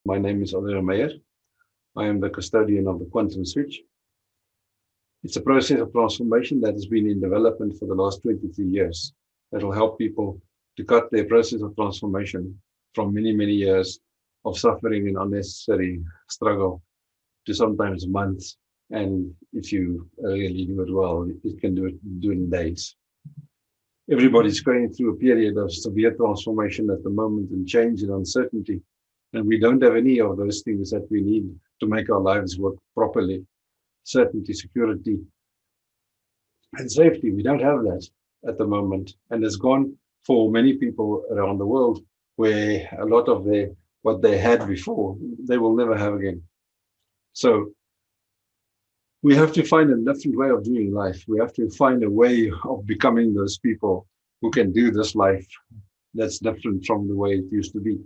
My name is Alera Meyer. I am the custodian of the quantum switch. It's a process of transformation that has been in development for the last 23 years that will help people to cut their process of transformation from many, many years of suffering and unnecessary struggle to sometimes months. And if you really do it well, it can do it in days. Everybody's going through a period of severe transformation at the moment and change and uncertainty. And we don't have any of those things that we need to make our lives work properly. Certainty, security, and safety. We don't have that at the moment. And it's gone for many people around the world where a lot of what they had before, they will never have again. So we have to find a different way of doing life. We have to find a way of becoming those people who can do this life that's different from the way it used to be.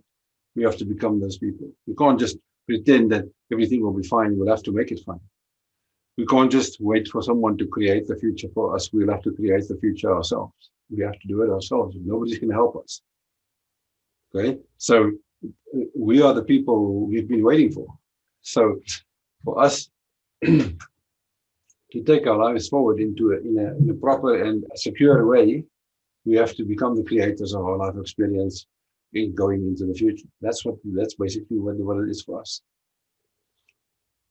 We have to become those people. We can't just pretend that everything will be fine. We'll have to make it fine. We can't just wait for someone to create the future for us. We'll have to create the future ourselves. We have to do it ourselves. Nobody's going to help us. Okay? So we are the people we've been waiting for. So for us to take our lives forward in a proper and secure way, we have to become the creators of our life experience in going into the future. That's basically what it is for us.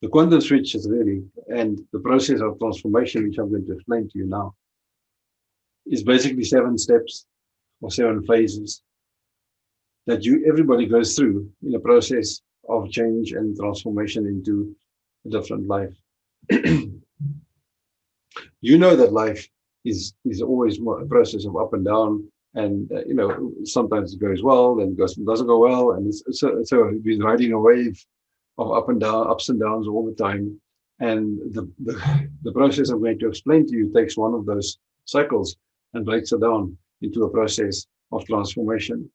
The quantum switch is really, and the process of transformation, which I'm going to explain to you now, is basically 7 steps or 7 phases that everybody goes through in a process of change and transformation into a different life. You know that life is always a process of up and down, and sometimes it goes well, then it doesn't go well, and so we're riding a wave of ups and downs all the time. And the process I'm going to explain to you takes one of those cycles and breaks it down into a process of transformation.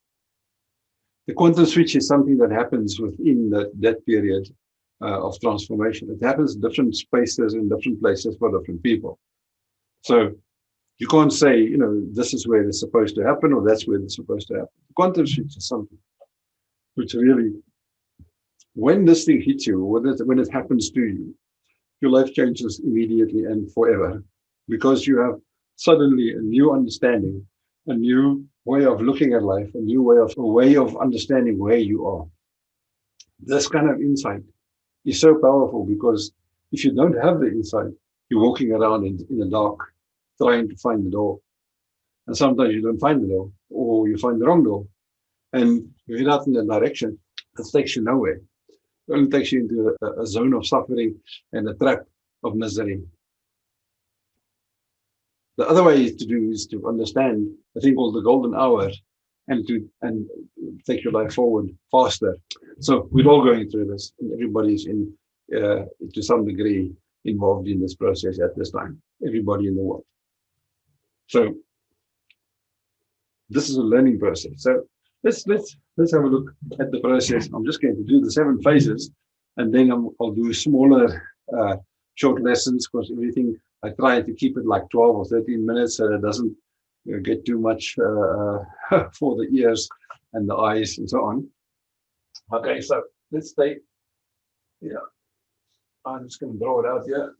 The quantum switch is something that happens within that period of transformation. It happens in different spaces in different places for different people. So you can't say, this is where it's supposed to happen or that's where it's supposed to happen. The quantum switch is something which really, when this thing hits you, or when it happens to you, your life changes immediately and forever, because you have suddenly a new understanding, a new way of looking at life, a new way of understanding where you are. This kind of insight is so powerful, because if you don't have the insight, you're walking around in the dark, trying to find the door. And sometimes you don't find the door, or you find the wrong door. And you're not in the direction that takes you nowhere. It only takes you into a zone of suffering and a trap of misery. The other way to do is to understand a thing called the golden hour and take your life forward faster. So we're all going through this, and everybody's to some degree involved in this process at this time. Everybody in the world. So this is a learning process. So let's have a look at the process. I'm just going to do the 7 phases, and then I'll do smaller short lessons, because everything I try to keep it like 12 or 13 minutes so it doesn't get too much for the ears and the eyes and so on. Okay, so let's take, I'm just going to draw it out here.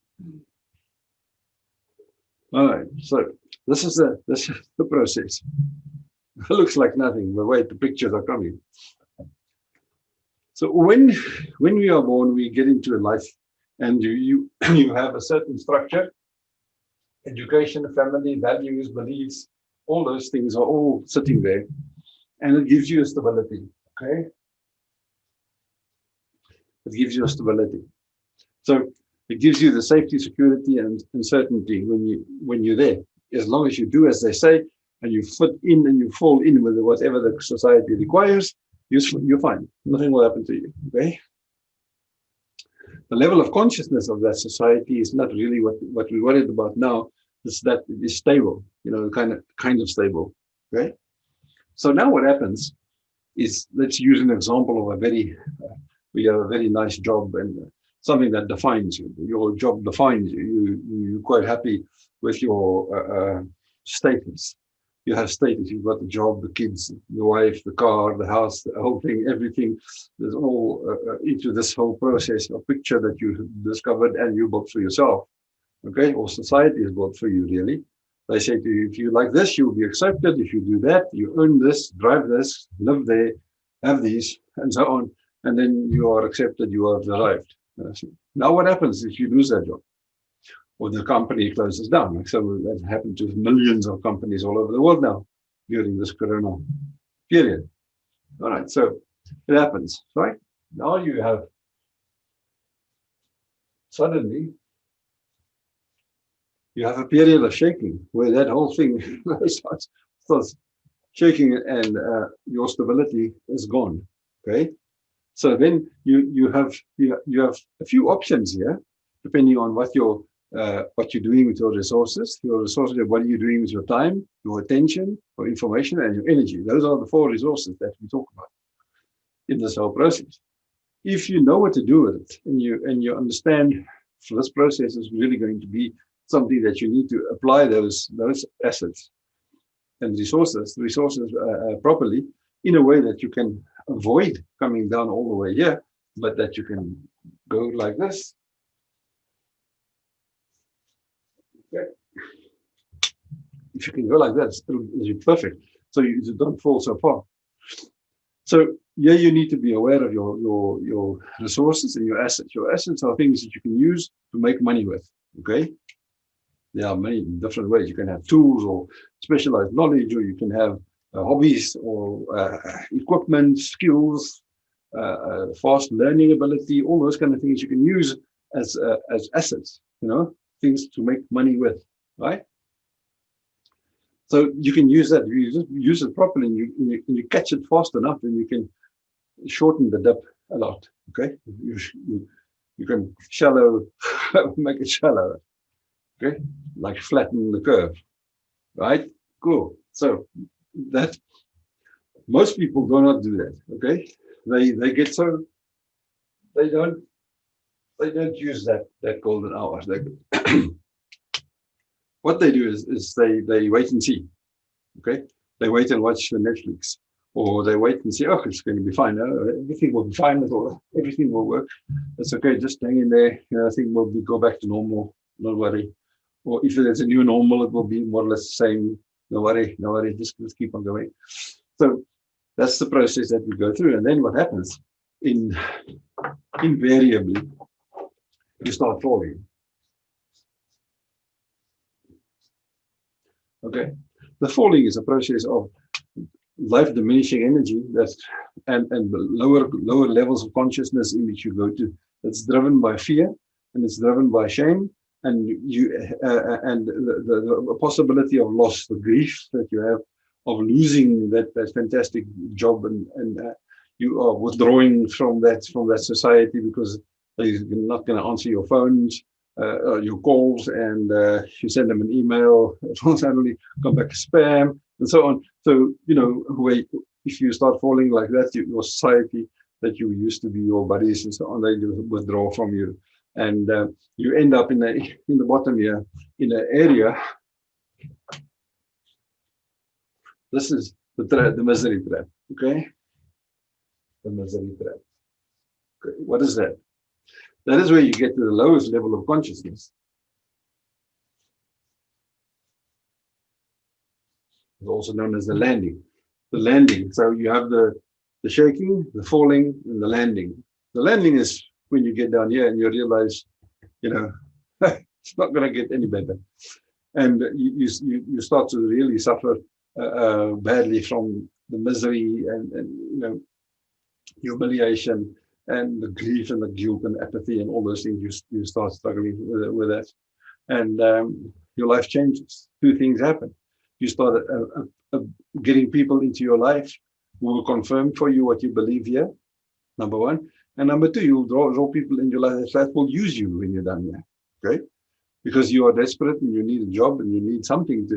All right, so this is the process. It looks like nothing, but wait, the pictures are coming. So when we are born, we get into a life, and you have a certain structure, education, family, values, beliefs, all those things are all sitting there, and it gives you a stability. Okay, it gives you a stability. So it gives you the safety, security, and certainty when you're there. As long as you do as they say, and you fit in and you fall in with whatever the society requires, you're fine. Nothing will happen to you. Okay. The level of consciousness of that society is not really what we're worried about now. It's that it is stable, kind of stable. Okay. So now what happens is, let's use an example of we have a very nice job and something that defines you. Your job defines you. You're quite happy with your status. You have status, you've got the job, the kids, the wife, the car, the house, the whole thing, everything. There's all into this whole process, a picture that you discovered and you built for yourself. Okay, or society is built for you, really. They say to you, if you like this, you'll be accepted. If you do that, you earn this, drive this, live there, have these, and so on. And then you are accepted, you have arrived. Now what happens if you lose that job? Or the company closes down? Like, so that happened to millions of companies all over the world now during this corona period. All right, so it happens, right? Now you have suddenly you have a period of shaking where that whole thing starts shaking and your stability is gone. Okay, so then you have a few options here, depending on what you're doing with your resources. Your resources, what are you doing with your time, your attention, your information, and your energy? Those are the 4 resources that we talk about in this whole process. If you know what to do with it, and you understand this process is really going to be something that you need to apply those assets and resources properly in a way that you can avoid coming down all the way here, but that you can go like this. Okay. If you can go like that, it's perfect. So you don't fall so far. So yeah, you need to be aware of your resources and your assets. Your assets are things that you can use to make money with. Okay. There are many different ways. You can have tools or specialized knowledge, or you can have hobbies or equipment, skills, fast learning ability, all those kind of things you can use as assets, things to make money with, right? So you can use that. You just use it properly, and you catch it fast enough, and you can shorten the dip a lot. Okay, you can shallow, make it shallow. Okay, like flatten the curve, right? Cool. So that most people do not do that. Okay, they get so they don't use that golden hour. What they do is they wait and see. Okay, they wait and watch the Netflix, or they wait and see. Oh, it's going to be fine. Everything will be fine. Everything will work. It's okay. Just hang in there. I think we'll go back to normal. Don't worry. Or if there's a new normal, it will be more or less the same. No worry, just keep on going. So that's the process that we go through. And then what happens? Invariably, you start falling. Okay. The falling is a process of life diminishing energy and lower levels of consciousness in which you go to. It's driven by fear, and it's driven by shame. And the possibility of loss, the grief that you have of losing that fantastic job, and you are withdrawing from that society because they're not going to answer your phones, your calls, and you send them an email, it will suddenly come back spam, and so on. So if you start falling like that, your society that you used to be your buddies and so on, they withdraw from you. And you end up in the bottom here, in an area. This is the misery trap. Okay, the misery trap. Okay. What is that? That is where you get to the lowest level of consciousness. It's also known as the landing. The landing. So you have the shaking, the falling, and the landing. The landing is when you get down here and you realize, it's not going to get any better, and you start to really suffer badly from the misery and humiliation and the grief and the guilt and apathy and all those things. You start struggling with that, and your life changes. 2 things happen. You start getting people into your life who will confirm for you what you believe here, number 1. And number 2, you draw people in your life that will use you when you're done here, okay? Because you are desperate and you need a job and you need something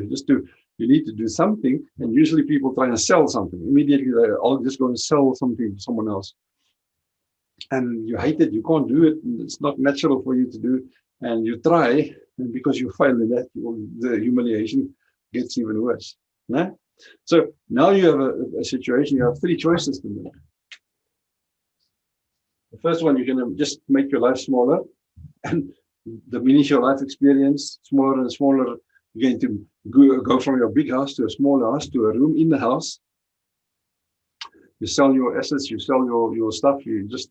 you need to do something. And usually people try and sell something. Immediately, I'll just go and sell something to someone else. And you hate it, you can't do it, it's not natural for you to do. And you try, and because you fail in that, the humiliation gets even worse. Nah? So now you have a situation, you have three choices to make. The first one, you're going to just make your life smaller and diminish your life experience, smaller and smaller. You're going to go from your big house to a smaller house, to a room in the house. You sell your assets, you sell your stuff, you just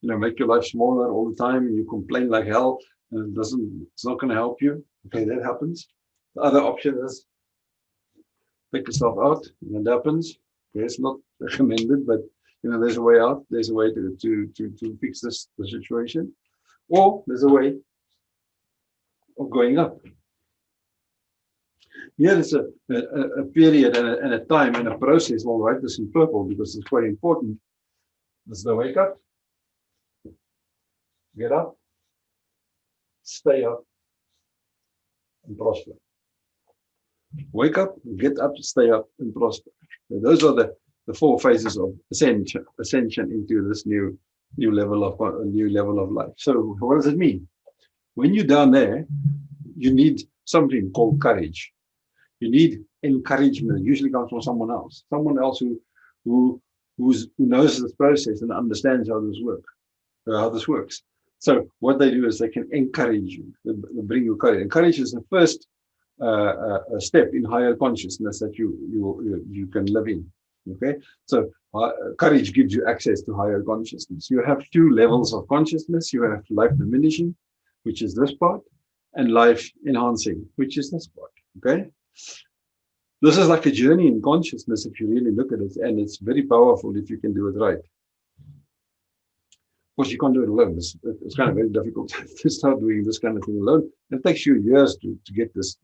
make your life smaller all the time, and you complain like hell, and it's not going to help you. Okay, that happens. The other option is take yourself out, and that happens. Okay, it's not recommended, but there's a way out. There's a way to fix the situation, or there's a way of going up. Here is a period and a time and a process. We'll write this in purple because it's quite important. This is the wake up, get up, stay up, and prosper. Wake up, get up, stay up, and prosper. So those are the four phases of ascension into this new level of life. So what does it mean? When you're down there, you need something called courage. You need encouragement. It usually comes from someone else who knows this process and understands how this works. So what they do is they can encourage you. They bring you courage. And courage is the first a step in higher consciousness that you can live in. Okay, so courage gives you access to higher consciousness. You have two levels of consciousness. You have life diminishing, which is this part, and life enhancing, which is this part. Okay, this is like a journey in consciousness if you really look at it, and it's very powerful if you can do it right. Of course, you can't do it alone. It's kind of very difficult to start doing this kind of thing alone. It takes you years to get this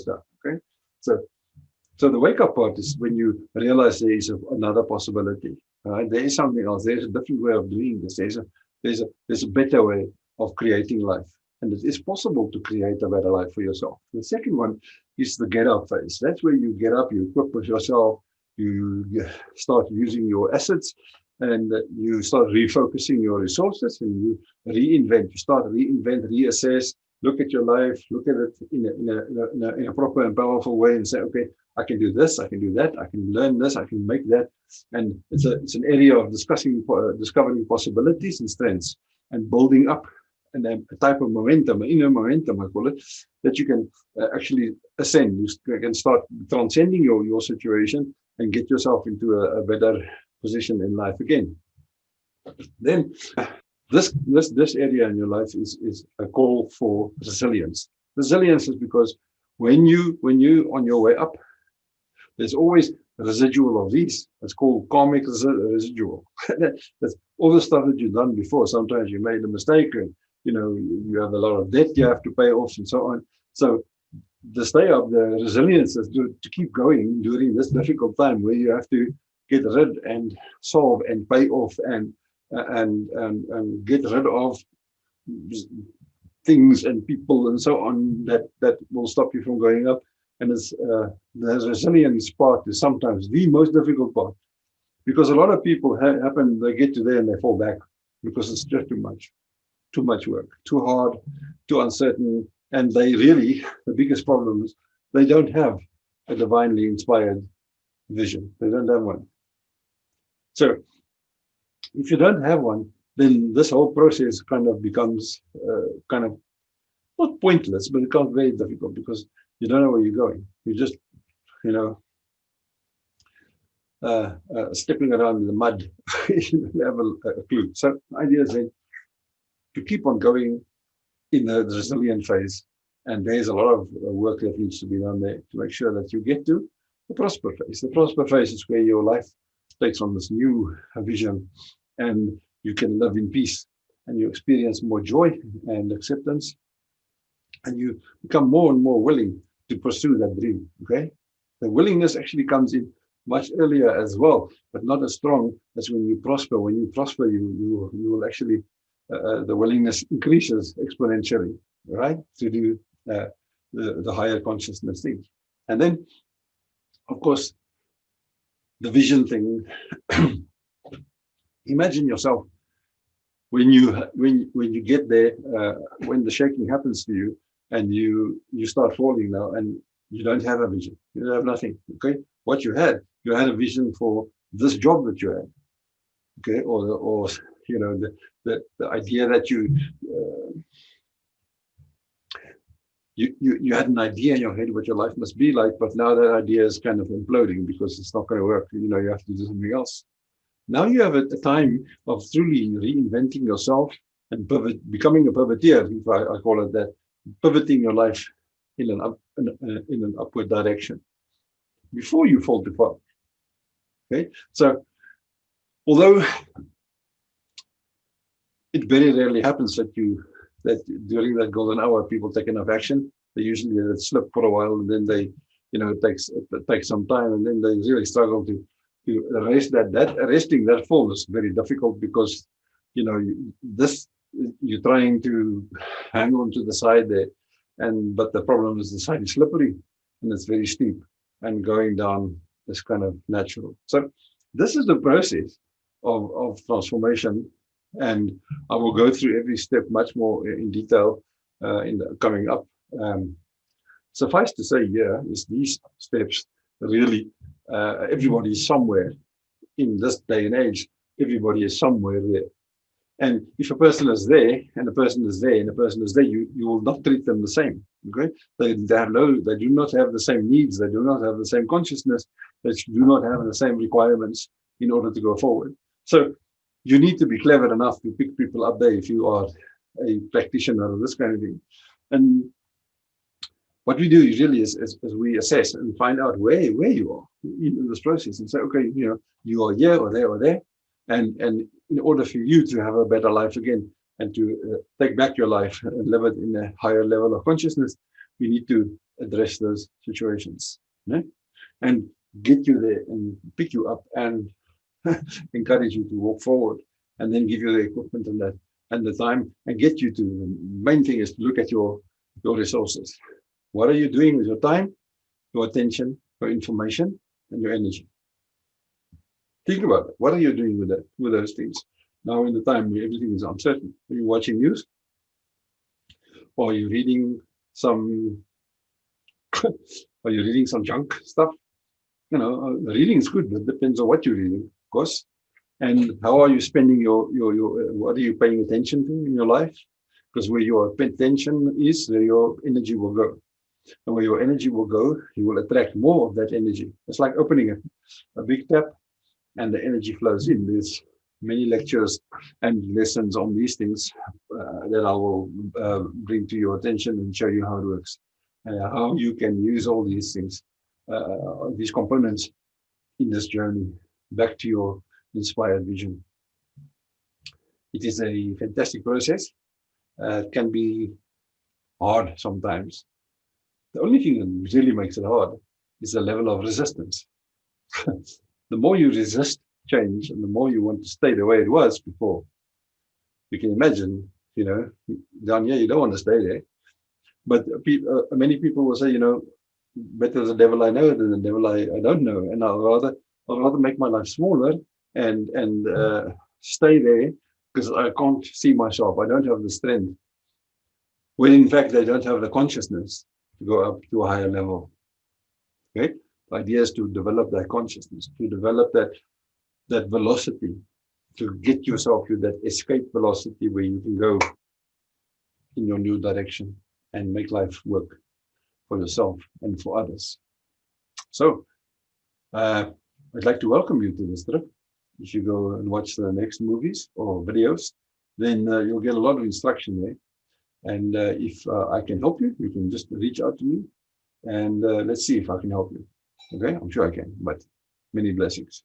done. Okay, so the wake up part is when you realize there is another possibility. Right? There is something else. There's a different way of doing this. There's a better way of creating life, and it is possible to create a better life for yourself. The second one is the get up phase. That's where you get up, you equip with yourself, you start using your assets, and you start refocusing your resources, and you reinvent. You start reinvent, reassess, look at your life, look at it in a proper and powerful way, and say, okay, I can do this, I can do that, I can learn this, I can make that. And it's an area of discovering possibilities and strengths and building up and a type of momentum, inner momentum, I call it, that you can actually ascend. You can start transcending your situation and get yourself into a better position in life again. Then this area in your life is a call for resilience. Resilience is because when you on your way up, there's always a residual of these. It's called karmic residual. That's all the stuff that you've done before. Sometimes you made a mistake, and you have a lot of debt you have to pay off, and so on. So the stay up, the resilience is to keep going during this difficult time where you have to get rid and solve and pay off and get rid of things and people and so on that will stop you from going up. And the resilience part is sometimes the most difficult part, because a lot of people they get to there and they fall back because it's just too much work, too hard, too uncertain. And the biggest problem is they don't have a divinely inspired vision. They don't have one. So if you don't have one, then this whole process kind of becomes not pointless, but it becomes very difficult because you don't know where you're going. You're just, stepping around in the mud. You don't have a clue. So the idea is then to keep on going in the resilient phase. And there's a lot of work that needs to be done there to make sure that you get to the prosper phase. The prosper phase is where your life takes on this new vision, and you can live in peace, and you experience more joy and acceptance, and you become more and more willing to pursue that dream. Okay, the willingness actually comes in much earlier as well, but not as strong as when you prosper. When you prosper, you will actually the willingness increases exponentially, right, to do the higher consciousness thing. And then, of course, the vision thing. Imagine yourself when you get there, when the shaking happens to you, and you start falling now, and you don't have a vision, you have nothing. Okay, what you had a vision for this job that you had, okay, or you know, the idea that you had an idea in your head what your life must be like, but now that idea is kind of imploding because it's not going to work. You know, you have to do something else. Now you have a time of truly reinventing yourself and becoming a pivoteer, if I call it that, pivoting your life in an upward direction before you fall too far. Okay, so although it very rarely happens that during that golden hour people take enough action. They usually let it slip for a while, and then they, you know, it takes some time, and then they really struggle to arrest arresting that fall is very difficult because, you know, you're trying to hang on to the side there, but the problem is the side is slippery and it's very steep, and going down is kind of natural. So this is the process of transformation, and I will go through every step much more in detail in the coming up. Suffice to say, here is these steps really, everybody is somewhere in this day and age. Everybody is somewhere there. And if a person is there, and a person is there, and a person is there, you will not treat them the same. Okay, they do not have the same needs. They do not have the same consciousness. They do not have the same requirements in order to go forward. So you need to be clever enough to pick people up there if you are a practitioner of this kind of thing. And what we do usually is we assess and find out where you are in this process, and say, okay, you know, you are here or there, and in order for you to have a better life again and to take back your life and live it in a higher level of consciousness, we need to address those situations, right? And get you there and pick you up and encourage you to walk forward, and then give you the equipment and the time, and get you to, the main thing is to look at your resources. What are you doing with your time, your attention, your information, and your energy? Think about it. What are you doing with those things? Now, in the time where everything is uncertain, are you watching news? Or are you reading some junk stuff? You know, reading is good, but it depends on what you're reading, of course. And how are you spending your what are you paying attention to in your life? Because where your attention is, there your energy will go. And where your energy will go, you will attract more of that energy. It's like opening a big tap, and the energy flows in. There's many lectures and lessons on these things that I will bring to your attention and show you how it works, how you can use all these things, these components in this journey back to your inspired vision. It is a fantastic process. It can be hard sometimes. The only thing that really makes it hard is the level of resistance. The more you resist change, and the more you want to stay the way it was before. You can imagine, you know, down here you don't want to stay there. But many people will say, you know, better the devil I know than the devil I don't know, and I'll rather make my life smaller and stay there because I can't see myself. I don't have the strength. When in fact they don't have the consciousness to go up to a higher level. Okay, the idea is to develop that consciousness, to develop that velocity, to get yourself to that escape velocity where you can go in your new direction and make life work for yourself and for others. So I'd like to welcome you to this trip. If you go and watch the next movies or videos, then you'll get a lot of instruction there. And if I can help you, you can just reach out to me, and let's see if I can help you. Okay, I'm sure I can, but many blessings.